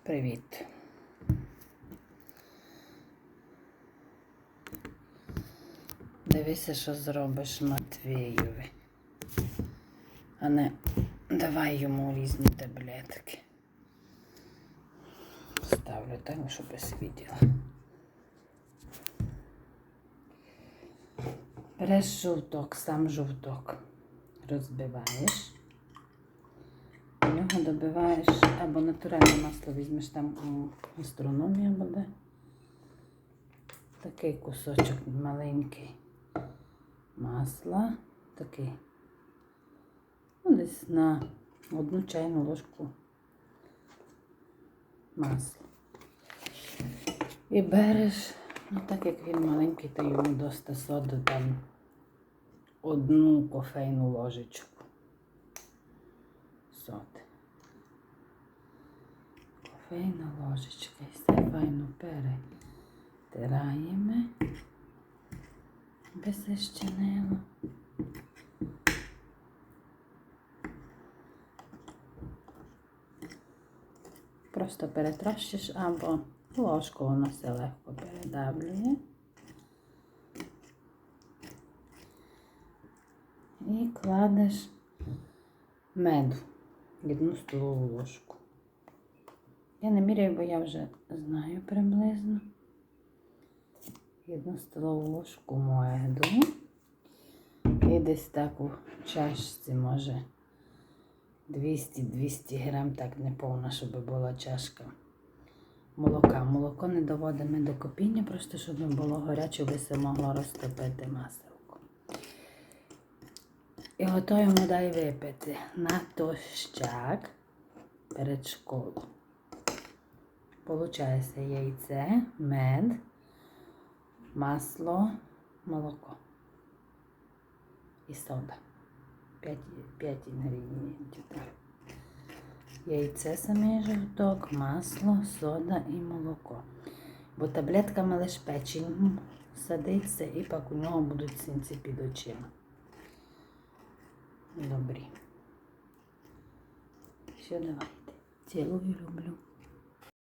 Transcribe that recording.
Привіт. Дивися, що зробиш Матвієві. А не давай йому різні таблетки. Ставлю так, щоб виділа. Береш жовток, сам жовток. Розбиваєш. В нього добиваєш або натуральне масло візьмеш, там гастрономія буде. Такий кусочок маленький масла. Такий. Десь на 1 чайну ложку масла. І береш, так як він маленький, то йому доста соду, там 1 кофейну ложечку соди. Кофейна ложечка. І все файно перетираємо. Без защинило. Просто перетрощиш або ложку, воно все легко передавлює. І кладеш меду, 1 столову ложку. Я не міряю, бо я вже знаю приблизно. 1 столову ложку меду. І десь так у чашці, може, 200-200 грам, так не повна, щоб була чашка молока. Молоко не доводимо до кипіння, просто щоб було гаряче, би се могло розтопити маселко. І готуємо дай випити натощак перед школою. Получається яйце, мед, масло, молоко і сода. 5 інгредієнтів. Яйце саме, жовток, масло, сода і молоко. Бо таблетками лише печень садиться і пак у нього будуть синці під очима. Добрі. Все, давайте. Цілую, люблю.